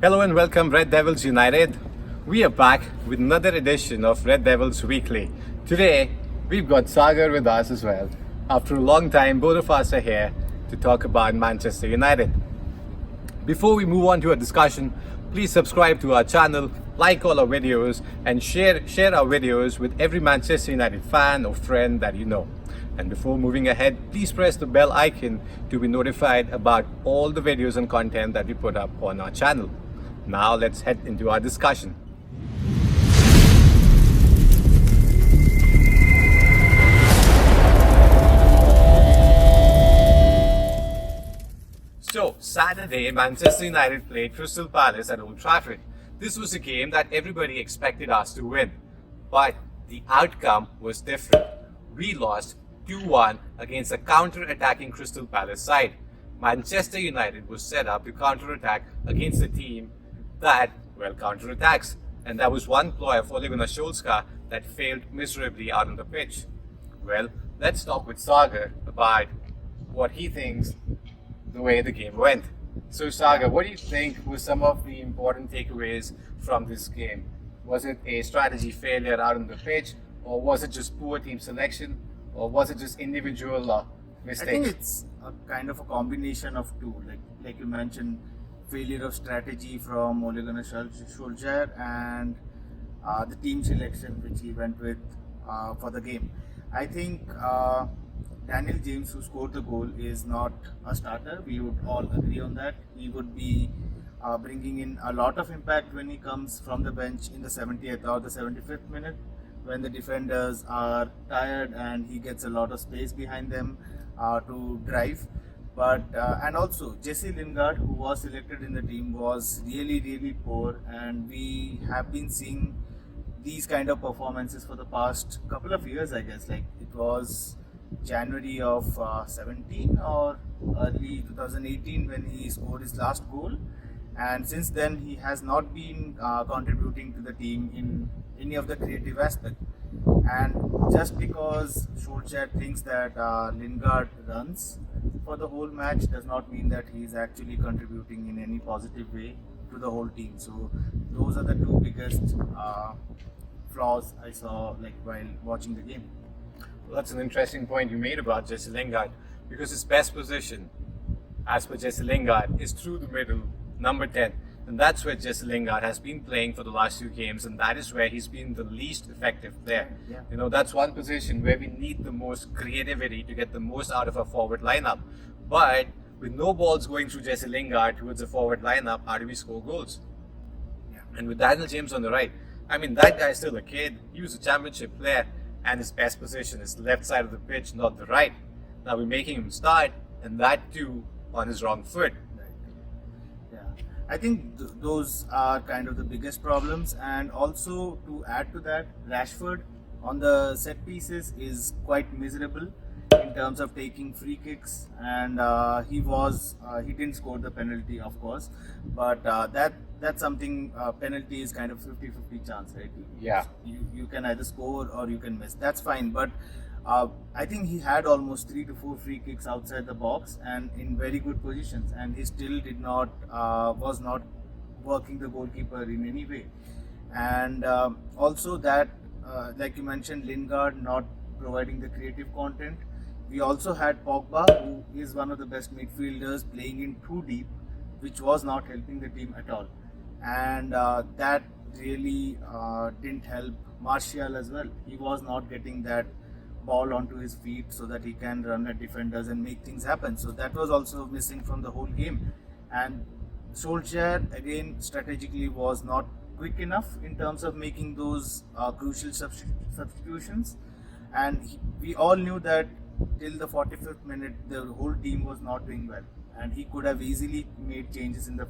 Hello and welcome Red Devils United. We are back with another edition of Red Devils Weekly. Today we've got Sagar with us as well. After a long time, both of us are here to talk about Manchester United. Before we move on to our discussion, please subscribe to our channel, like all our videos and share our videos with every Manchester United fan or friend that you know. And before moving ahead, please press the bell icon to be notified about all the videos and content that we put up on our channel. Now let's head into our discussion. So, Saturday, Manchester United played Crystal Palace at Old Trafford. This was a game that everybody expected us to win, but the outcome was different. We lost 2-1 against a counter-attacking Crystal Palace side. Manchester United was set up to counter-attack against a team that, counter-attacks. And that was one ploy of Ole Gunnar Solskjaer that failed miserably out on the pitch. Well, let's talk with Sagar about what he thinks the way the game went. So Sagar, what do you think were some of the important takeaways from this game? Was it a strategy failure out on the pitch, or was it just poor team selection, or was it just individual mistakes? I think it's a kind of a combination of two. Like you mentioned, failure of strategy from Ole Gunnar Solskjaer and the team selection which he went with for the game. I think Daniel James, who scored the goal, is not a starter. We would all agree on that. He would be bringing in a lot of impact when he comes from the bench in the 70th or the 75th minute, when the defenders are tired and he gets a lot of space behind them to drive. But and also Jesse Lingard, who was selected in the team, was really poor, and we have been seeing these kind of performances for the past couple of years, I guess. Like it was January of 17 or early 2018 when he scored his last goal, and since then he has not been contributing to the team in any of the creative aspect. And just because Solskjaer thinks that Lingard runs for the whole match does not mean that he is actually contributing in any positive way to the whole team. So those are the two biggest flaws I saw while watching the game. Well, that's an interesting point you made about Jesse Lingard, because his best position, as per Jesse Lingard, is through the middle, number 10. And that's where Jesse Lingard has been playing for the last few games, and that is where he's been the least effective player. Yeah. You know, that's one position where we need the most creativity to get the most out of our forward lineup. But with no balls going through Jesse Lingard towards the forward lineup, how do we score goals? Yeah. And with Daniel James on the right, I mean, that guy's still a kid. He was a championship player, and his best position is the left side of the pitch, not the right. Now we're making him start, and that too on his wrong foot. Yeah, I think those are kind of the biggest problems. And also to add to that, Rashford on the set pieces is quite miserable in terms of taking free kicks, and he didn't score the penalty, of course, but that's something. Penalty is kind of 50-50 chance, right? Yeah. You can either score or you can miss. That's fine, but I think he had almost 3 to 4 free kicks outside the box and in very good positions, and he still was not working the goalkeeper in any way. And also that, like you mentioned, Lingard not providing the creative content. We also had Pogba, who is one of the best midfielders, playing in too deep, which was not helping the team at all. And that really didn't help Martial as well. He was not getting that ball onto his feet so that he can run at defenders and make things happen. So that was also missing from the whole game. And Solskjaer, again, strategically was not quick enough in terms of making those crucial substitutions. And we all knew that till the 45th minute, the whole team was not doing well. And he could have easily made changes in the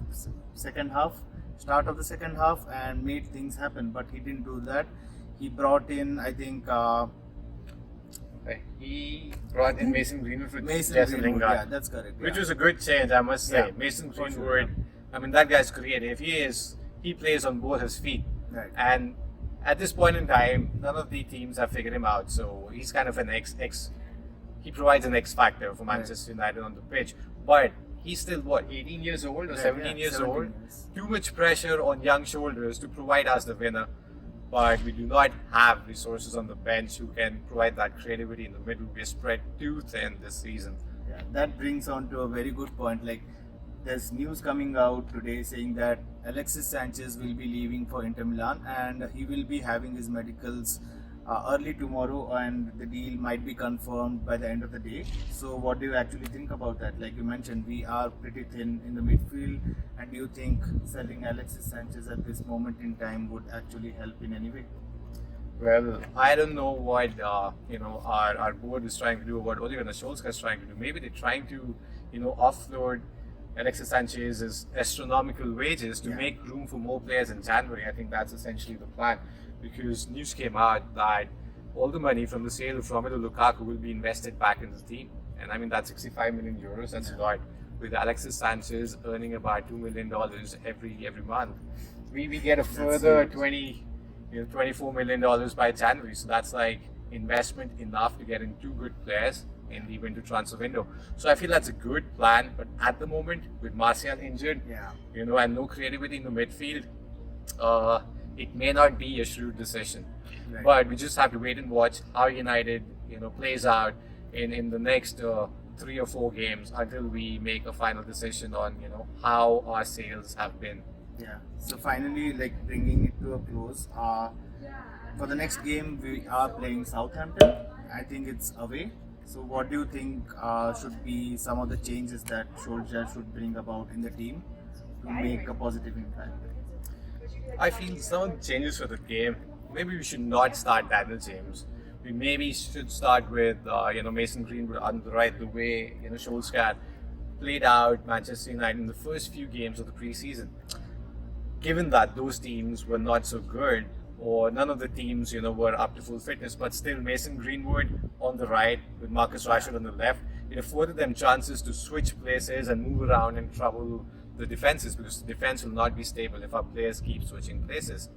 second half, start of the second half, and made things happen. But he didn't do that. He brought in, I think... he brought in Mason Greenwood for Mason Jesse Greenwood, Lingard. yeah, that's correct. Which yeah. was a good change, I must say. Yeah, Mason for Greenwood, sure, I mean, that guy's creative. He plays on both his feet. Right. And at this point in time, none of the teams have figured him out. So he's kind of he provides an X factor for Manchester United on the pitch. But He's still what, 18 years old or Yeah, 17 yeah, years 17 old? years. Too much pressure on young shoulders to provide us the winner. But we do not have resources on the bench who can provide that creativity in the middle. We're spread too thin this season. Yeah, that brings on to a very good point. Like, there's news coming out today saying that Alexis Sanchez will be leaving for Inter Milan and he will be having his medicals early tomorrow, and the deal might be confirmed by the end of the day. So, what do you actually think about that? Like you mentioned, we are pretty thin in the midfield, and do you think selling Alexis Sanchez at this moment in time would actually help in any way? Well, I don't know what our board is trying to do, or what Ole Gunnar Solskjaer is trying to do. Maybe they're trying to offload Alexis Sanchez's astronomical wages to Yeah. make room for more players in January. I think that's essentially the plan, because news came out that all the money from the sale of Romelu Lukaku will be invested back in the team, and I mean that's 65 million euros. That's a lot. With Alexis Sanchez earning about $2 million every month, we get a further huge. $24 million by January. So that's like investment enough to get in two good players in the winter transfer window. So I feel that's a good plan. But at the moment, with Martial injured, Yeah. and no creativity in the midfield, it may not be a shrewd decision. Right. But we just have to wait and watch how United, plays out in the next 3 or 4 games until we make a final decision on, how our sales have been. Yeah. So finally, like bringing it to a close, for the next game we are playing Southampton. I think it's away. So what do you think should be some of the changes that Solskjaer should bring about in the team to make a positive impact? I feel some of the changes for the game, maybe we should not start Daniel James. We maybe should start with Mason Greenwood on the right, the way Solskjaer played out Manchester United in the first few games of the preseason. Given that those teams were not so good, or none of the teams were up to full fitness, but still Mason Greenwood on the right with Marcus Rashford on the left, it afforded them chances to switch places and move around and trouble the defenses, because the defense will not be stable if our players keep switching places.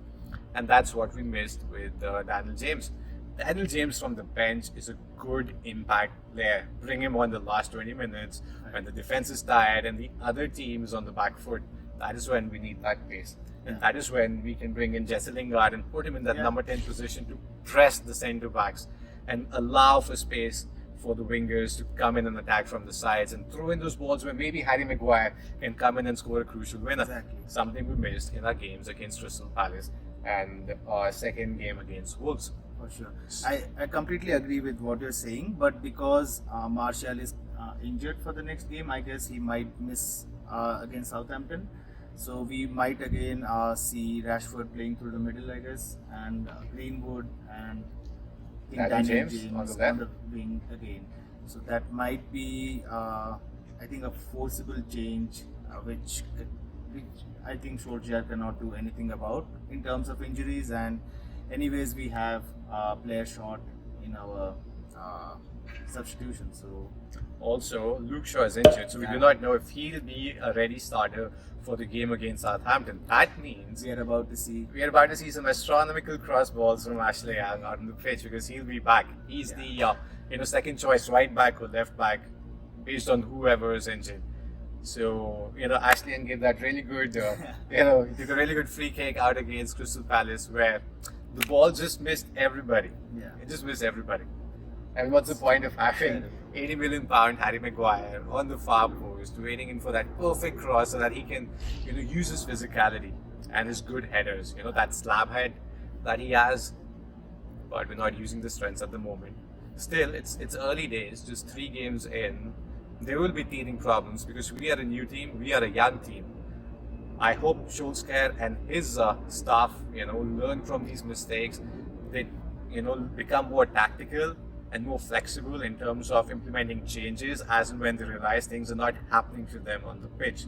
And that's what we missed with Daniel James. Daniel James from the bench is a good impact player. Bring him on the last 20 minutes when the defense is tired and the other team is on the back foot. That is when we need that pace. And that is when we can bring in Jesse Lingard and put him in that number 10 position to press the centre backs and allow for space for the wingers to come in and attack from the sides and throw in those balls where maybe Harry Maguire can come in and score a crucial winner. Exactly. Something we missed in our games against Crystal Palace and our second game against Wolves. For sure. I completely agree with what you're saying, but because Martial is injured for the next game, I guess he might miss against Southampton. So we might again see Rashford playing through the middle, I guess, and Greenwood and I think Daniel Daniel James James on the left. wing again. So that might be, I think, a forcible change, which I think Solskjaer cannot do anything about in terms of injuries. And anyways, we have player short in our substitution. So Also, Luke Shaw is injured, so we Yeah. do not know if he'll be a ready starter for the game against Southampton. That means we are about to see. we are about to see some astronomical cross balls from Ashley Young out on the pitch, because he'll be back. He's the second choice right back or left back based on whoever is injured. So Ashley Young gave that really good he took a really good free kick out against Crystal Palace where the ball just missed everybody. Yeah. It just missed everybody. I mean, what's the point of having 80 million pound Harry Maguire on the far post, waiting in for that perfect cross so that he can, use his physicality and his good headers, that slab head that he has. But we're not using the strengths at the moment. Still, it's early days, just 3 games in. There will be teething problems because we are a new team, we are a young team. I hope Solskjaer and his staff, learn from these mistakes. They, become more tactical and more flexible in terms of implementing changes as and when they realize things are not happening to them on the pitch.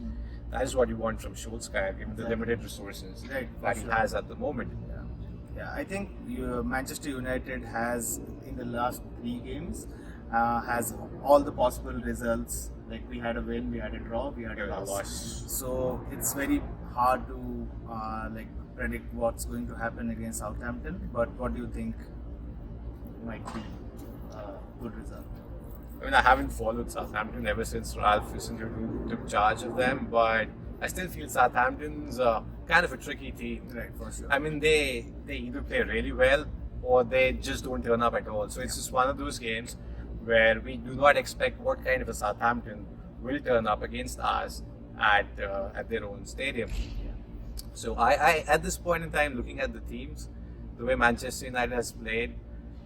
That is what you want from Solskjaer, given the limited resources Right, that for he sure. has at the moment. Yeah, I think Manchester United has, in the last 3 games, has all the possible results. Like we had a win, we had a draw, we had a loss. So it's very hard to predict what's going to happen against Southampton. But what do you think might be a good result? I mean, I haven't followed Southampton ever since Ralph recently took charge of them, but I still feel Southampton's kind of a tricky team. Right, for sure. I mean, they either play really well or they just don't turn up at all. So it's just one of those games where we do not expect what kind of a Southampton will turn up against us at their own stadium. So I at this point in time, looking at the teams, the way Manchester United has played,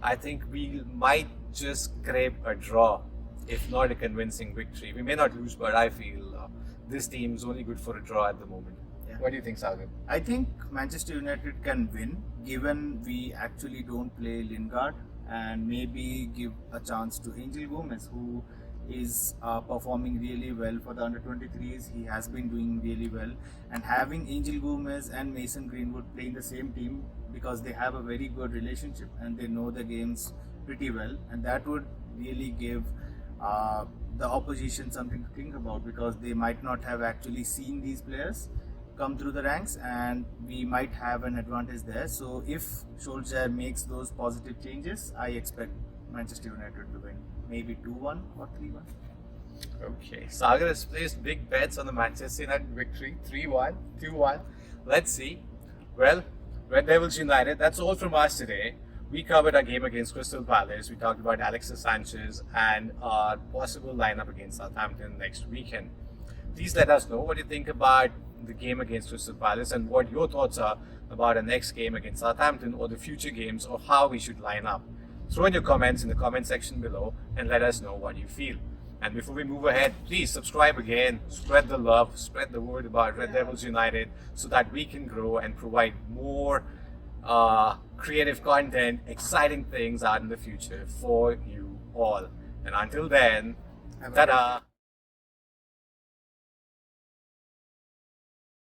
I think we might just scrape a draw, if not a convincing victory. We may not lose, but I feel this team is only good for a draw at the moment. Yeah. What do you think, Sagar? I think Manchester United can win, given we actually don't play Lingard, and maybe give a chance to Angel Gomez, who is performing really well for the under-23s. He has been doing really well, and having Angel Gomez and Mason Greenwood playing the same team, because they have a very good relationship and they know the games pretty well, and that would really give the opposition something to think about, because they might not have actually seen these players come through the ranks, and we might have an advantage there. So if Solskjaer makes those positive changes, I expect Manchester United to win, maybe 2-1 or 3-1. Okay, Sagar has placed big bets on the Manchester United victory, 3-1, 2-1. Let's see. Well, Red Devils United, that's all from us today. We covered our game against Crystal Palace. We talked about Alexis Sanchez and our possible lineup against Southampton next weekend. Please let us know what you think about the game against Crystal Palace and what your thoughts are about our next game against Southampton or the future games, or how we should line up. Throw in your comments in the comment section below and let us know what you feel. And before we move ahead, please subscribe again, spread the love, spread the word about Red Devils United, so that we can grow and provide more creative content, exciting things out in the future for you all. And until then, ta-da!